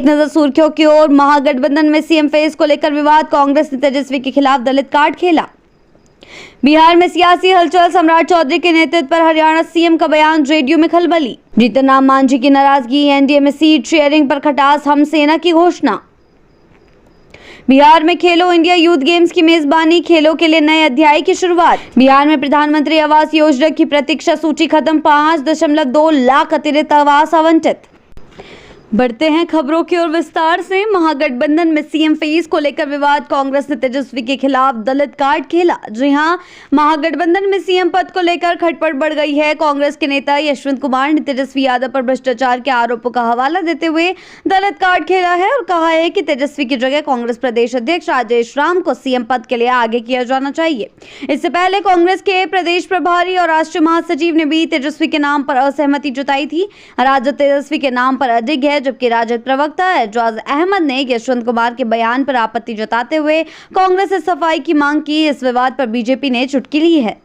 नजर सुर्खियों की ओर। महागठबंधन में सीएम फेस को लेकर विवाद, कांग्रेस ने तेजस्वी के खिलाफ दलित कार्ड खेला। बिहार में सियासी हलचल, सम्राट चौधरी के नेतृत्व पर हरियाणा सीएम का बयान, जेडीयू में खलबली। जीतन राम मांझी की नाराजगी, एनडीए में सीट शेयरिंग पर खटास, हम सेना की घोषणा। बिहार में खेलो इंडिया यूथ गेम्स की मेजबानी, खेलों के लिए नए अध्याय की शुरुआत। बिहार में प्रधानमंत्री आवास योजना की प्रतीक्षा सूची खत्म, 5.2 लाख अतिरिक्त आवास आवंटित। बढ़ते हैं खबरों की ओर विस्तार से। महागठबंधन में सीएम फेस को लेकर विवाद, कांग्रेस ने तेजस्वी के खिलाफ दलित कार्ड खेला। जी हां, महागठबंधन में सीएम पद को लेकर खटपट बढ़ गई है। कांग्रेस के नेता यशवंत कुमार ने तेजस्वी यादव पर भ्रष्टाचार के आरोपों का हवाला देते हुए दलित कार्ड खेला है और कहा है कि तेजस्वी की जगह कांग्रेस प्रदेश अध्यक्ष राजेश राम को सीएम पद के लिए आगे किया जाना चाहिए। इससे पहले कांग्रेस के प्रदेश प्रभारी और राष्ट्रीय महासचिव ने भी तेजस्वी के नाम पर असहमति जताई थी। राजद तेजस्वी के नाम पर अडिग है, जबकि राजद प्रवक्ता एजाज अहमद ने यशवंत कुमार के बयान पर आपत्ति जताते हुए कांग्रेस से सफाई की मांग की। इस विवाद पर बीजेपी ने चुटकी ली है।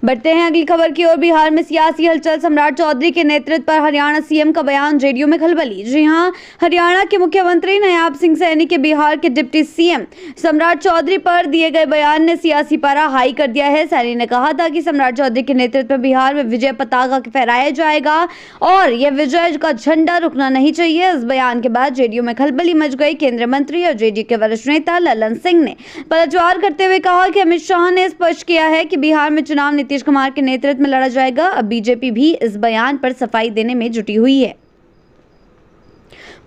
बढ़ते हैं अगली खबर की ओर। बिहार में सियासी हलचल, सम्राट चौधरी के नेतृत्व पर हरियाणा सीएम का बयान, जेडीयू में खलबली। जी हां, हरियाणा के मुख्यमंत्री नायाब सिंह सैनी के बिहार के डिप्टी सीएम सम्राट चौधरी पर दिए गए बयान ने सियासी पारा हाई कर दिया है। सैनी ने कहा था कि सम्राट चौधरी के नेतृत्व में बिहार में विजय पताका फहराया जाएगा और यह विजय का झंडा रुकना नहीं चाहिए। इस बयान के बाद जेडीयू में खलबली मच गई। केंद्रीय मंत्री और जेडीयू के वरिष्ठ नेता ललन सिंह ने पलटवार करते हुए कहा कि अमित शाह ने स्पष्ट किया है कि बिहार में चुनाव नीतीश कुमार के नेतृत्व में लड़ा जाएगा। अब बीजेपी भी इस बयान पर सफाई देने में जुटी हुई है।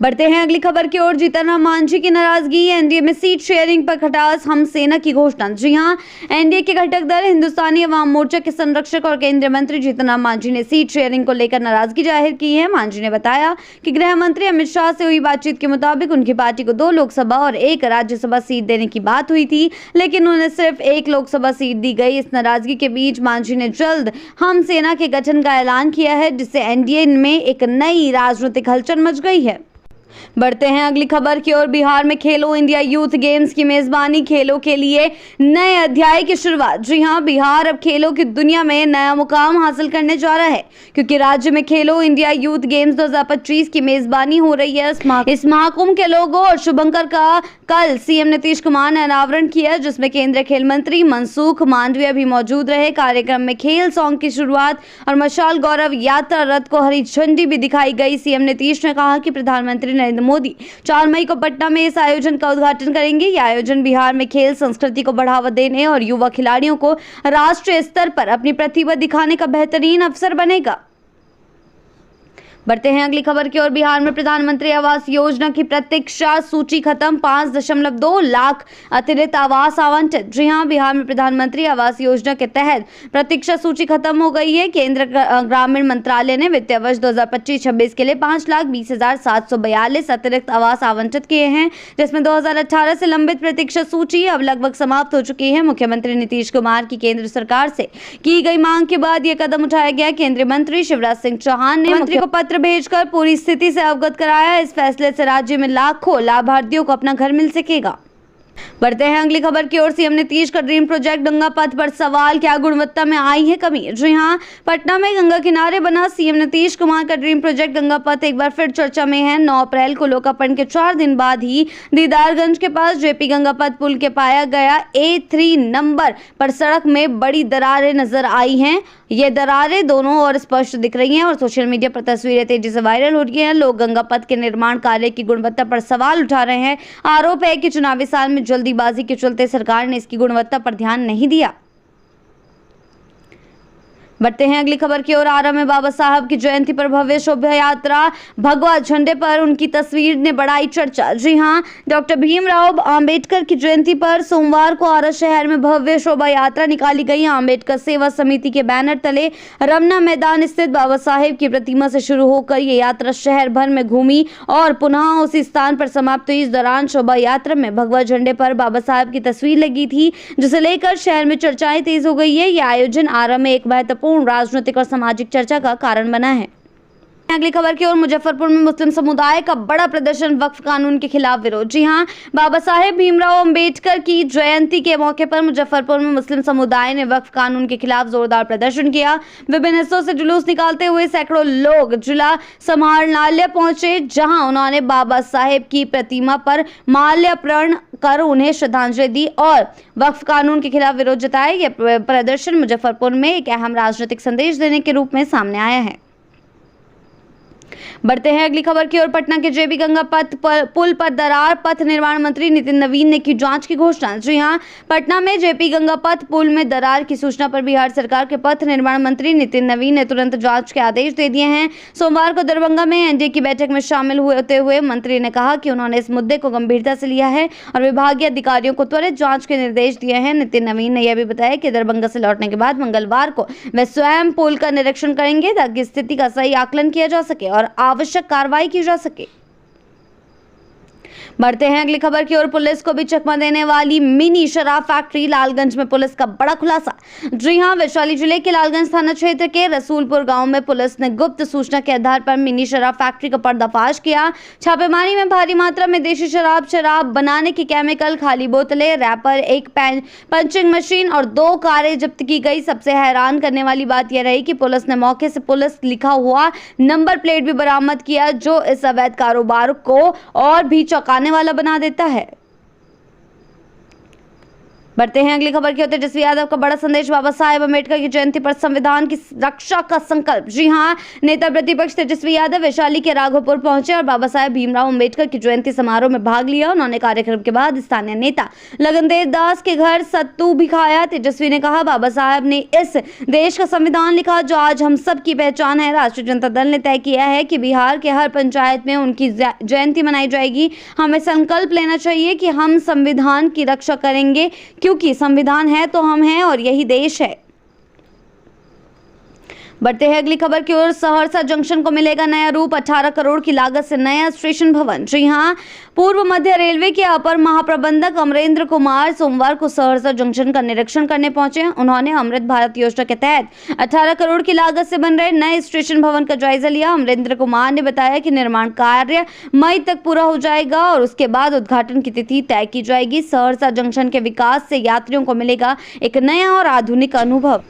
बढ़ते हैं अगली खबर की ओर। जीतन राम मांझी की नाराजगी, एनडीए में सीट शेयरिंग पर खटास, हम सेना की घोषणा। जी हां, एनडीए के घटक दल हिंदुस्तानी अवाम मोर्चा के संरक्षक और केंद्रीय मंत्री जीतन राम मांझी ने सीट शेयरिंग को लेकर नाराजगी जाहिर की है। मांझी ने बताया कि गृह मंत्री अमित शाह से हुई बातचीत के मुताबिक उनकी पार्टी को 2 लोकसभा और 1 राज्यसभा सीट देने की बात हुई थी, लेकिन उन्हें सिर्फ 1 लोकसभा सीट दी गई। इस नाराजगी के बीच मांझी ने जल्द हम सेना के गठन का ऐलान किया है, जिससे एनडीए में एक नई राजनीतिक हलचल मच गई है। बढ़ते हैं अगली खबर की ओर। बिहार में खेलो इंडिया यूथ गेम्स की मेजबानी, खेलों के लिए नए अध्याय की शुरुआत। जी हां, बिहार अब खेलों की दुनिया में नया मुकाम हासिल करने जा रहा है, क्योंकि राज्य में खेलो इंडिया यूथ गेम्स 2025 की मेजबानी हो रही है। इस महाकुंभ के लोगो और शुभंकर का कल सीएम नीतीश कुमार ने अनावरण किया, जिसमें केंद्रीय खेल मंत्री मनसुख मांडविया भी मौजूद रहे। कार्यक्रम में खेल सॉन्ग की शुरुआत और मशाल गौरव यात्रा रथ को हरी झंडी भी दिखाई गई। सीएम नीतीश ने कहा कि प्रधानमंत्री नरेंद्र मोदी 4 मई को पटना में इस आयोजन का उद्घाटन करेंगे। यह आयोजन बिहार में खेल संस्कृति को बढ़ावा देने और युवा खिलाड़ियों को राष्ट्रीय स्तर पर अपनी प्रतिभा दिखाने का बेहतरीन अवसर बनेगा। बढ़ते हैं अगली खबर की ओर। बिहार में प्रधानमंत्री आवास योजना की प्रतीक्षा सूची खत्म, 5.2 लाख अतिरिक्त आवास आवंटित। जी हां, बिहार में प्रधानमंत्री आवास योजना के तहत प्रतीक्षा सूची खत्म हो गई है। केंद्र ग्रामीण मंत्रालय ने वित्तीय वर्ष 2025-26 के लिए 5,20,742 अतिरिक्त आवास आवंटित किए हैं, जिसमें 2018 से लंबित प्रतीक्षा सूची अब लगभग समाप्त हो चुकी है। मुख्यमंत्री नीतीश कुमार की केंद्र सरकार से की गई मांग के बाद यह कदम उठाया गया। केंद्रीय मंत्री शिवराज सिंह चौहान ने मंत्री को पत्र भेजकर पूरी स्थिति से अवगत कराया। इस फैसले से राज्य में लाखों लाभार्थियों को अपना घर मिल सकेगा। बढ़ते हैं अगली खबर की ओर। सीएम नीतीश का ड्रीम प्रोजेक्ट गंगा पथ पर सवाल, क्या गुणवत्ता में आई है कमी? जी हां, पटना में गंगा किनारे बना सीएम नीतीश कुमार का ड्रीम प्रोजेक्ट गंगा पथ एक बार फिर चर्चा में है। 9 अप्रैल को लोकार्पण के 4 दिन बाद ही दीदारगंज के पास जेपी गंगा पथ पुल के पाया गया A3 नंबर पर सड़क में बड़ी दरारें नजर आई हैं। ये दरारें दोनों ओर स्पष्ट दिख रही हैं और सोशल मीडिया पर तस्वीरें तेजी से वायरल हो रही हैं। लोग गंगा पथ के निर्माण कार्य की गुणवत्ता पर सवाल उठा रहे हैं। आरोप है कि चुनावी साल में जल्दीबाजी के चलते सरकार ने इसकी गुणवत्ता पर ध्यान नहीं दिया। बढ़ते हैं अगली खबर की ओर। आरा में बाबा साहब की जयंती पर भव्य शोभा यात्रा, भगवा झंडे पर उनकी तस्वीर ने बढ़ाई चर्चा। जी हां, डॉक्टर भीमराव अंबेडकर की जयंती पर सोमवार को आरा शहर में भव्य शोभा यात्रा निकाली गई। अंबेडकर सेवा समिति के बैनर तले रमना मैदान स्थित बाबा साहेब की प्रतिमा से शुरू होकर ये यात्रा शहर भर में घूमी और पुनः उसी स्थान पर समाप्त हुई। इस दौरान शोभा यात्रा में भगवा झंडे पर बाबा साहब की तस्वीर लगी थी, जिसे लेकर शहर में चर्चाएं तेज हो गई है। यह आयोजन आरा में एक महत्वपूर्ण राजनीतिक और सामाजिक चर्चा का कारण बना है। अगली खबर की ओर, मुजफ्फरपुर में मुस्लिम समुदाय का बड़ा प्रदर्शन, वक्फ कानून के खिलाफ विरोध। जी हां, बाबा साहेब भीमराव अंबेडकर की जयंती के मौके पर मुजफ्फरपुर में मुस्लिम समुदाय ने वक्फ कानून के खिलाफ जोरदार प्रदर्शन किया। विभिन्न हिस्सों से जुलूस निकालते हुए सैकड़ों लोग जिला समाहरणालय पहुंचे, जहां उन्होंने बाबा साहेब की प्रतिमा पर माल्यार्पण कर उन्हें श्रद्धांजलि दी और वक्फ कानून के खिलाफ विरोध जताया। यह प्रदर्शन मुजफ्फरपुर में एक अहम राजनीतिक संदेश देने के रूप में सामने आया है। बढ़ते हैं अगली खबर की ओर। पटना के जेपी गंगा पुल पर दरार, पथ निर्माण मंत्री नितिन नवीन ने की जांच की घोषणा। जी हां, पटना में जेपी गंगा पुल में दरार की सूचना पर बिहार सरकार के पथ निर्माण मंत्री नितिन नवीन ने तुरंत जांच के आदेश दे दिए हैं। सोमवार को दरभंगा में एनडीए की बैठक में शामिल होते हुए मंत्री ने कहा कि उन्होंने इस मुद्दे को गंभीरता से लिया है और विभागीय अधिकारियों को त्वरित जांच के निर्देश दिए हैं। नितिन नवीन ने यह भी बताया कि दरभंगा से लौटने के बाद मंगलवार को वे स्वयं पुल का निरीक्षण करेंगे ताकि स्थिति का सही आकलन किया जा सके और आवश्यक कार्रवाई की जा सके। बढ़ते हैं अगली खबर की ओर। पुलिस को भी चकमा देने वाली मिनी शराब फैक्ट्री, लालगंज में पुलिस का बड़ा खुलासा। जी हां, वैशाली जिले के लालगंज थाना क्षेत्र के रसूलपुर गांव में पुलिस ने गुप्त सूचना के आधार पर मिनी शराब फैक्ट्री का पर्दाफाश किया। छापेमारी में भारी मात्रा में देशी शराब बनाने की केमिकल, खाली बोतलें, रैपर, एक पंचिंग मशीन और 2 कारें जब्त की गई। सबसे हैरान करने वाली बात यह रही कि पुलिस ने मौके से पुलिस लिखा हुआ नंबर प्लेट भी बरामद किया, जो इस अवैध कारोबार को और भी चौंकाने वाला बना देता है। बढ़ते हैं अगली खबर की ओर। तेजस्वी यादव का बड़ा संदेश, बाबा साहेब अम्बेडकर की जयंती पर संविधान की रक्षा का संकल्प। जी हां, नेता प्रतिपक्ष तेजस्वी यादव वैशाली के राघोपुर पहुंचे और बाबा साहेब भीमराव अम्बेडकर की जयंती समारोह में भाग लिया। उन्होंने कार्यक्रम के बाद स्थानीय नेता लगनदेव दास के घर सत्तू भी खाया। तेजस्वी ने कहा, बाबा साहेब ने इस देश का संविधान लिखा जो आज हम सब की पहचान है। राष्ट्रीय जनता दल ने तय किया है कि बिहार के हर पंचायत में उनकी जयंती मनाई जाएगी। हमें संकल्प लेना चाहिए कि हम संविधान की रक्षा करेंगे, क्योंकि संविधान है तो हम हैं और यही देश है। बढ़ते हैं अगली खबर की ओर। सहरसा जंक्शन को मिलेगा नया रूप, 18 करोड़ की लागत से नया स्टेशन भवन। जी हां, पूर्व मध्य रेलवे के अपर महाप्रबंधक अमरेंद्र कुमार सोमवार को सहरसा जंक्शन का निरीक्षण करने पहुंचे। उन्होंने अमृत भारत योजना के तहत 18 करोड़ की लागत से बन रहे नए स्टेशन भवन का जायजा लिया। अमरेंद्र कुमार ने बताया कि निर्माण कार्य मई तक पूरा हो जाएगा और उसके बाद उद्घाटन की तिथि तय की जाएगी। सहरसा जंक्शन के विकास से यात्रियों को मिलेगा एक नया और आधुनिक अनुभव।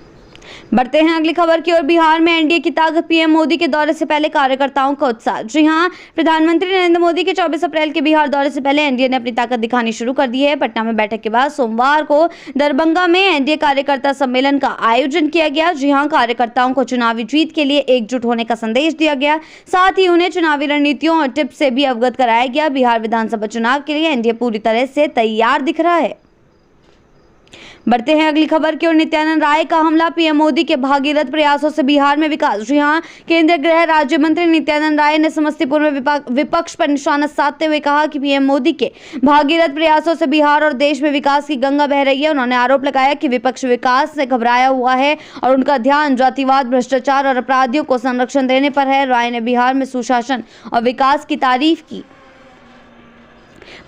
बढ़ते हैं अगली खबर की ओर। बिहार में एनडीए की ताकत, पीएम मोदी के दौरे से पहले कार्यकर्ताओं का उत्साह। जी हां, प्रधानमंत्री नरेंद्र मोदी के 24 अप्रैल के बिहार दौरे से पहले एनडीए ने अपनी ताकत दिखानी शुरू कर दी है। पटना में बैठक के बाद सोमवार को दरभंगा में एनडीए कार्यकर्ता सम्मेलन का आयोजन किया गया। जी हां, कार्यकर्ताओं को चुनावी जीत के लिए एकजुट होने का संदेश दिया गया, साथ ही उन्हें चुनावी रणनीतियों और टिप्स से भी अवगत कराया गया। बिहार विधानसभा चुनाव के लिए एनडीए पूरी तरह से तैयार दिख रहा है। बढ़ते हैं अगली खबर की ओर। नित्यानंद राय का हमला, पीएम मोदी के भागीरथ प्रयासों से बिहार में विकास। जी हां, केंद्रीय गृह राज्य मंत्री नित्यानंद राय ने समस्तीपुर में विपक्ष पर निशाना साधते हुए कहा कि पीएम मोदी के भागीरथ प्रयासों से बिहार और देश में विकास की गंगा बह रही है। उन्होंने आरोप लगाया कि विपक्ष विकास से घबराया हुआ है और उनका ध्यान जातिवाद, भ्रष्टाचार और अपराधियों को संरक्षण देने पर है। राय ने बिहार में सुशासन और विकास की तारीफ की।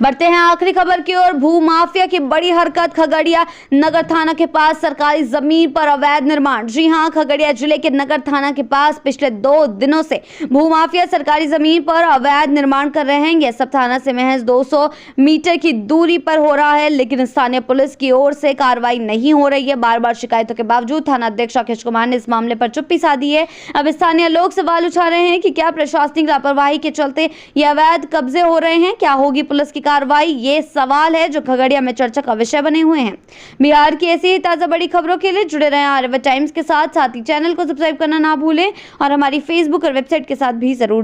बढ़ते हैं आखिरी खबर की ओर। भू माफिया की बड़ी हरकत, खगड़िया नगर थाना के पास सरकारी जमीन पर अवैध निर्माण। जी हां, खगड़िया जिले के नगर थाना के पास पिछले 2 दिनों से भू माफिया सरकारी जमीन पर अवैध निर्माण कर रहे हैं। यह सब थाना से महज 200 मीटर की दूरी पर हो रहा है, लेकिन स्थानीय पुलिस की ओर से कार्रवाई नहीं हो रही है। बार बार शिकायतों के बावजूद थाना अध्यक्ष राकेश कुमार ने इस मामले पर चुप्पी साधी है। अब स्थानीय लोग सवाल उठा रहे हैं कि क्या प्रशासनिक लापरवाही के चलते ये अवैध कब्जे हो रहे हैं, क्या होगी पुलिस की कार्रवाई? ये सवाल है जो खगड़िया में चर्चा का विषय बने हुए हैं। बिहार की ऐसी ही ताजा बड़ी खबरों के लिए जुड़े रहें आर्यभट्ट टाइम्स के साथ ही चैनल को सब्सक्राइब करना ना भूलें और हमारी फेसबुक और वेबसाइट के साथ भी जरूर